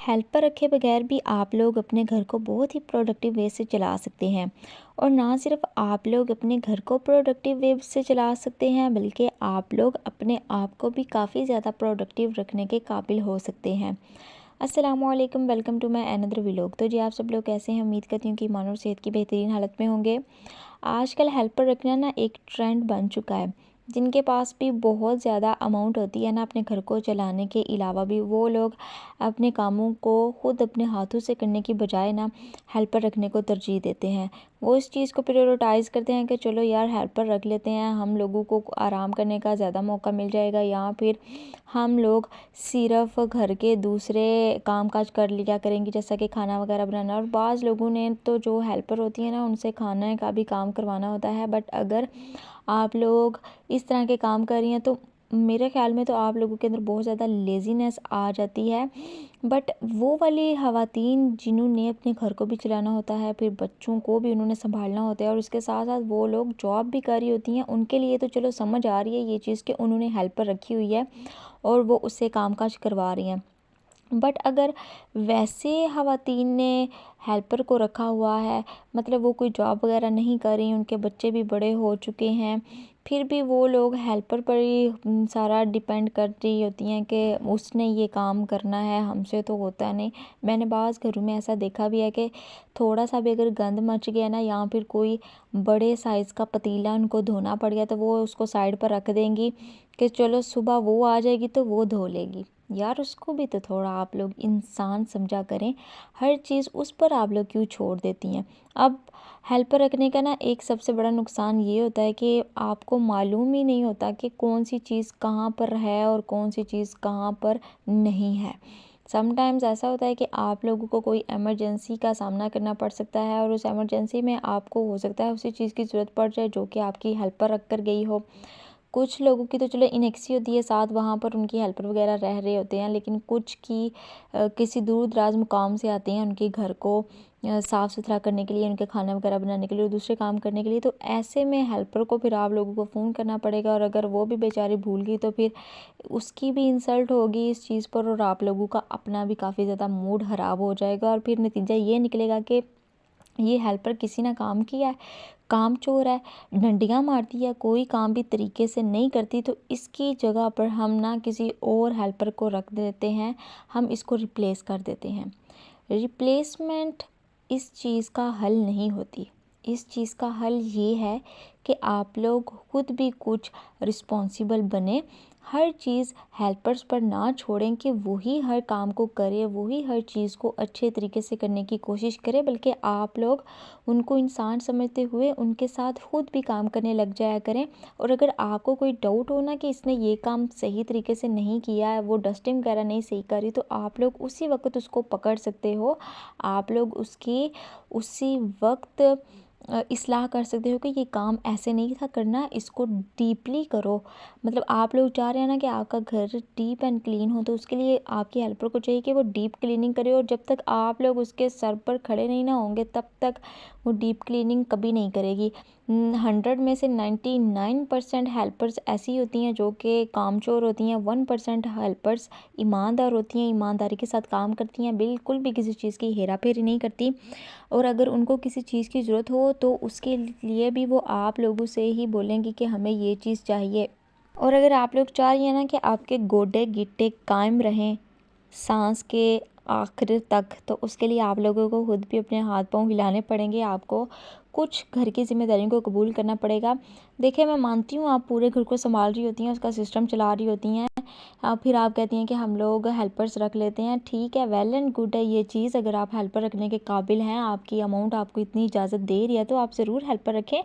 Helper रखे बगैर भी आप लोग अपने घर को बहुत ही प्रोडक्टिव वे से चला सकते हैं। और ना सिर्फ आप लोग अपने घर को प्रोडक्टिव वे से चला सकते हैं, बल्कि आप लोग अपने आप को भी काफ़ी ज़्यादा प्रोडक्टिव रखने के काबिल हो सकते हैं। अस्सलामुअलैकुम, welcome to my another vlog. तो जी, आप सब लोग कैसे हैं? उम्मीद करती हूँ कि ईमान और सेहत की बेहतरीन हालत में होंगे। आजकल हेल्पर रखना ना एक ट्रेंड बन चुका है। जिनके पास भी बहुत ज़्यादा अमाउंट होती है ना अपने घर को चलाने के अलावा भी, वो लोग अपने कामों को खुद अपने हाथों से करने की बजाय ना हेल्पर रखने को तरजीह देते हैं। वो इस चीज़ को प्रायोरिटाइज़ करते हैं कि चलो यार हेल्पर रख लेते हैं, हम लोगों को आराम करने का ज़्यादा मौका मिल जाएगा, या फिर हम लोग सिर्फ घर के दूसरे काम काज कर लिया करेंगे, जैसा कि खाना वगैरह बनाना। और बाज़ लोगों ने तो जो हेल्पर होती है ना, उनसे खाने का भी काम करवाना होता है। बट अगर आप लोग इस तरह के काम कर रही हैं तो मेरे ख्याल में तो आप लोगों के अंदर बहुत ज़्यादा लेज़ीनेस आ जाती है। बट वो वाली ख़वातीन जिन्होंने अपने घर को भी चलाना होता है, फिर बच्चों को भी उन्होंने संभालना होता है, और उसके साथ साथ वो लोग जॉब भी कर रही होती हैं, उनके लिए तो चलो समझ आ रही है ये चीज़ कि उन्होंने हेल्पर रखी हुई है और वो उससे काम काज करवा रही हैं। बट अगर वैसे ख़वातीन ने हेल्पर को रखा हुआ है, मतलब वो कोई जॉब वगैरह नहीं कर रही, उनके बच्चे भी बड़े हो चुके हैं, फिर भी वो लोग हेल्पर पर ही सारा डिपेंड कर रही होती हैं कि उसने ये काम करना है, हमसे तो होता नहीं। मैंने बाज़ घरों में ऐसा देखा भी है कि थोड़ा सा भी अगर गंद मच गया ना, या फिर कोई बड़े साइज़ का पतीला उनको धोना पड़ गया, तो वो उसको साइड पर रख देंगी कि चलो सुबह वो आ जाएगी तो वो धो लेगी। यार उसको भी तो थोड़ा आप लोग इंसान समझा करें, हर चीज़ उस पर आप लोग क्यों छोड़ देती हैं। अब हेल्पर रखने का ना एक सबसे बड़ा नुकसान ये होता है कि आपको मालूम ही नहीं होता कि कौन सी चीज़ कहाँ पर है और कौन सी चीज़ कहाँ पर नहीं है। समटाइम्स ऐसा होता है कि आप लोगों को कोई इमरजेंसी का सामना करना पड़ सकता है, और उस इमरजेंसी में आपको हो सकता है उसी चीज़ की ज़रूरत पड़ जाए जो कि आपकी हेल्पर रख कर गई हो। कुछ लोगों की तो चलो इनेक्सी होती है, साथ वहाँ पर उनकी हेल्पर वगैरह रह रहे होते हैं, लेकिन कुछ की किसी दूर दराज मुकाम से आते हैं उनके घर को साफ़ सुथरा करने के लिए, उनके खाना वगैरह बनाने के लिए और दूसरे काम करने के लिए। तो ऐसे में हेल्पर को फिर आप लोगों को फ़ोन करना पड़ेगा, और अगर वो भी बेचारी भूल गई तो फिर उसकी भी इंसल्ट होगी इस चीज़ पर, और आप लोगों का अपना भी काफ़ी ज़्यादा मूड ख़राब हो जाएगा, और फिर नतीजा ये निकलेगा कि ये हेल्पर किसी ना काम की है, काम चोर है, डंडियाँ मारती है, कोई काम भी तरीके से नहीं करती। तो इसकी जगह पर हम ना किसी और हेल्पर को रख देते हैं, हम इसको रिप्लेस कर देते हैं। रिप्लेसमेंट इस चीज़ का हल नहीं होती। इस चीज़ का हल ये है कि आप लोग खुद भी कुछ रिस्पॉन्सिबल बने, हर चीज़ हेल्पर्स पर ना छोड़ें कि वही हर काम को करे, वही हर चीज़ को अच्छे तरीके से करने की कोशिश करे, बल्कि आप लोग उनको इंसान समझते हुए उनके साथ खुद भी काम करने लग जाया करें। और अगर आपको कोई डाउट हो ना कि इसने ये काम सही तरीके से नहीं किया है, वो डस्टिंग वगैरह नहीं सही करी, तो आप लोग उसी वक्त उसको पकड़ सकते हो। आप लोग उसकी उसी वक्त इस्लाह कर सकते हो कि ये काम ऐसे नहीं था करना, इसको डीपली करो। मतलब आप लोग चाह रहे हैं ना कि आपका घर डीप एंड क्लीन हो, तो उसके लिए आपकी हेल्पर को चाहिए कि वो डीप क्लीनिंग करे, और जब तक आप लोग उसके सर पर खड़े नहीं ना होंगे तब तक वो डीप क्लीनिंग कभी नहीं करेगी। 100 में से 99% हेल्पर्स ऐसी होती हैं जो कि कामचोर होती हैं, 1% हेल्पर्स ईमानदार होती हैं, ईमानदारी के साथ काम करती हैं, बिल्कुल भी किसी चीज़ की हेरा फेरी नहीं करती। और अगर उनको किसी चीज़ की ज़रूरत हो तो उसके लिए भी वो आप लोगों से ही बोलेंगी कि हमें ये चीज़ चाहिए। और अगर आप लोग चाह रही हैं ना कि आपके गोडे गिट्टे कायम रहें सांस के आखिर तक, तो उसके लिए आप लोगों को खुद भी अपने हाथ पांव हिलाने पड़ेंगे, आपको कुछ घर की जिम्मेदारियों को कबूल करना पड़ेगा। देखिए, मैं मानती हूँ आप पूरे घर को संभाल रही होती हैं, उसका सिस्टम चला रही होती हैं, फिर आप कहती हैं कि हम लोग हेल्पर्स रख लेते हैं। ठीक है, वेल एंड गुड है ये चीज़, अगर आप हेल्पर रखने के काबिल हैं, आपकी अमाउंट आपको इतनी इजाज़त दे रही है तो आप ज़रूर हेल्पर रखें।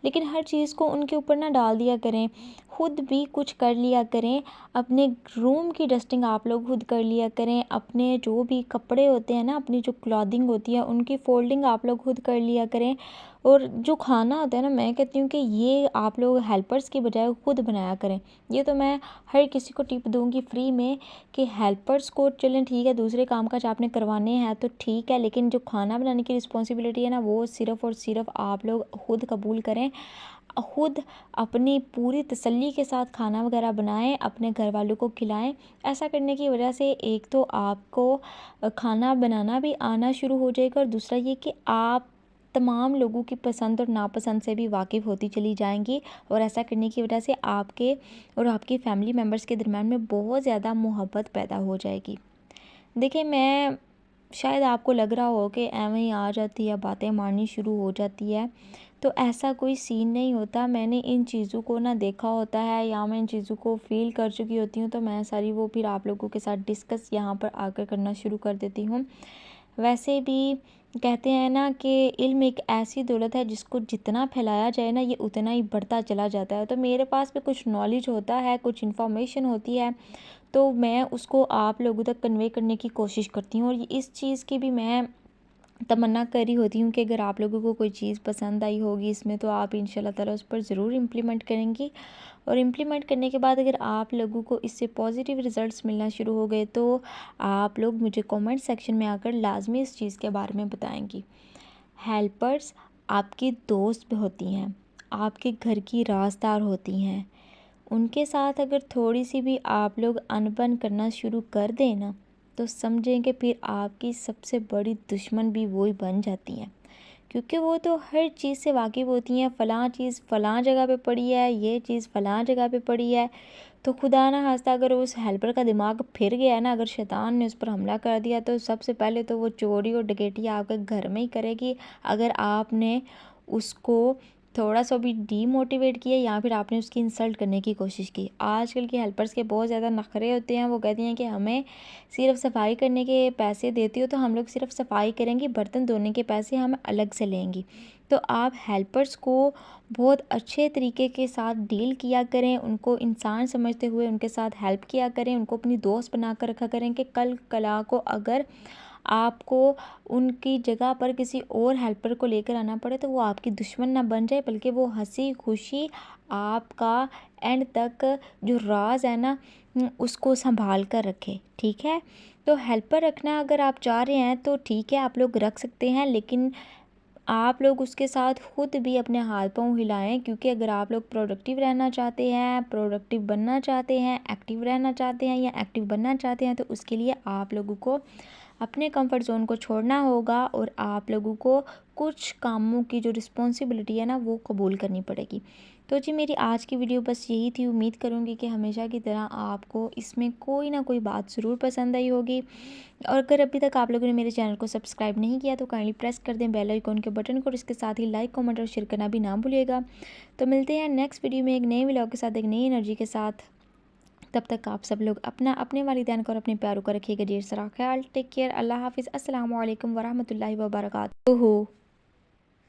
लेकिन हर चीज़ को उनके ऊपर ना डाल दिया करें, खुद भी कुछ कर लिया करें। अपने रूम की डस्टिंग आप लोग खुद कर लिया करें, अपने जो भी कपड़े होते हैं ना, अपनी जो क्लॉथिंग होती है उनकी फोल्डिंग आप लोग खुद कर लिया करें। और जो खाना होता है ना, मैं कहती हूँ कि ये आप लोग हेल्पर्स की बजाय खुद बनाया करें। ये तो मैं हर किसी को टिप दूंगी फ्री में कि हेल्पर्स को चलें ठीक है, दूसरे काम काज आपने करवाने हैं तो ठीक है, लेकिन जो खाना बनाने की रिस्पॉन्सिबिलिटी है ना, वो सिर्फ़ और सिर्फ आप लोग खुद कबूल करें। खुद अपनी पूरी तसल्ली के साथ खाना वगैरह बनाएं, अपने घर वालों को खिलाएं। ऐसा करने की वजह से एक तो आपको खाना बनाना भी आना शुरू हो जाएगा और दूसरा ये कि आप तमाम लोगों की पसंद और नापसंद से भी वाकिफ़ होती चली जाएंगी। और ऐसा करने की वजह से आपके और आपकी फैमिली मेम्बर्स के दरम्यान में बहुत ज़्यादा मोहब्बत पैदा हो जाएगी। देखिए, मैं शायद आपको लग रहा हो कि एवें ही आ जाती है, बातें मारनी शुरू हो जाती है, तो ऐसा कोई सीन नहीं होता। मैंने इन चीज़ों को ना देखा होता है या मैं इन चीज़ों को फ़ील कर चुकी होती हूँ, तो मैं सारी वो फिर आप लोगों के साथ डिस्कस यहाँ पर आकर करना शुरू कर देती हूँ। वैसे भी कहते हैं ना कि इल्म एक ऐसी दौलत है जिसको जितना फैलाया जाए ना ये उतना ही बढ़ता चला जाता है। तो मेरे पास भी कुछ नॉलेज होता है, कुछ इन्फॉर्मेशन होती है, तो मैं उसको आप लोगों तक कन्वे करने की कोशिश करती हूँ। और इस चीज़ की भी मैं तमन्ना कर रही होती हूँ कि अगर आप लोगों को कोई चीज़ पसंद आई होगी इसमें, तो आप इंशाल्लाह ताला उस पर ज़रूर इम्प्लीमेंट करेंगी। और इम्प्लीमेंट करने के बाद अगर आप लोगों को इससे पॉजिटिव रिज़ल्ट्स मिलना शुरू हो गए, तो आप लोग मुझे कमेंट सेक्शन में आकर लाजमी इस चीज़ के बारे में बताएंगी। हेल्पर्स आपकी दोस्त भी होती हैं, आपके घर की राज़दार होती हैं। उनके साथ अगर थोड़ी सी भी आप लोग अनबन करना शुरू कर दें ना, तो समझें कि फिर आपकी सबसे बड़ी दुश्मन भी वही बन जाती हैं। क्योंकि वो तो हर चीज़ से वाकिफ़ होती हैं, फ़लाँ चीज़ फ़लाँ जगह पे पड़ी है, ये चीज़ फ़लाँ जगह पे पड़ी है। तो खुदा ना खास्ता अगर उस हेल्पर का दिमाग फिर गया ना, अगर शैतान ने उस पर हमला कर दिया, तो सबसे पहले तो वो चोरी और डकैती आपके घर में ही करेगी। अगर आपने उसको थोड़ा सा भी डीमोटिवेट किया या फिर आपने उसकी इंसल्ट करने की कोशिश की। आजकल के हेल्पर्स के बहुत ज़्यादा नखरे होते हैं। वो कहती हैं कि हमें सिर्फ सफाई करने के पैसे देती हो, तो हम लोग सिर्फ सफाई करेंगे, बर्तन धोने के पैसे हम अलग से लेंगी। तो आप हेल्पर्स को बहुत अच्छे तरीके के साथ डील किया करें, उनको इंसान समझते हुए उनके साथ हेल्प किया करें, उनको अपनी दोस्त बना कर रखा करें कि कल कला को अगर आपको उनकी जगह पर किसी और हेल्पर को लेकर आना पड़े, तो वो आपकी दुश्मन ना बन जाए, बल्कि वो हंसी खुशी आपका एंड तक जो राज है ना उसको संभाल कर रखे। ठीक है, तो हेल्पर रखना अगर आप चाह रहे हैं तो ठीक है, आप लोग रख सकते हैं, लेकिन आप लोग उसके साथ खुद भी अपने हाथ पांव हिलाएं। क्योंकि अगर आप लोग प्रोडक्टिव रहना चाहते हैं, प्रोडक्टिव बनना चाहते हैं, एक्टिव रहना चाहते हैं या एक्टिव बनना चाहते हैं, तो उसके लिए आप लोगों को अपने कंफर्ट ज़ोन को छोड़ना होगा और आप लोगों को कुछ कामों की जो रिस्पॉन्सिबिलिटी है ना वो कबूल करनी पड़ेगी। तो जी, मेरी आज की वीडियो बस यही थी। उम्मीद करूँगी कि हमेशा की तरह आपको इसमें कोई ना कोई बात ज़रूर पसंद आई होगी। और अगर अभी तक आप लोगों ने मेरे चैनल को सब्सक्राइब नहीं किया, तो काइंडली प्रेस कर दें बेल आइकॉन के बटन को, और इसके साथ ही लाइक, कमेंट और शेयर करना भी ना भूलिएगा। तो मिलते हैं नेक्स्ट वीडियो में एक नए व्लॉग के साथ, एक नई एनर्जी के साथ। तब तक आप सब लोग अपना, अपने वालिदैन को और अपने प्यारों का रखिएगा ढेर सारा ख्याल। Take care. अल्लाह हाफिज़। अस्सलाम वालेकुम वरहमतुल्लाहि वबरकातुहू।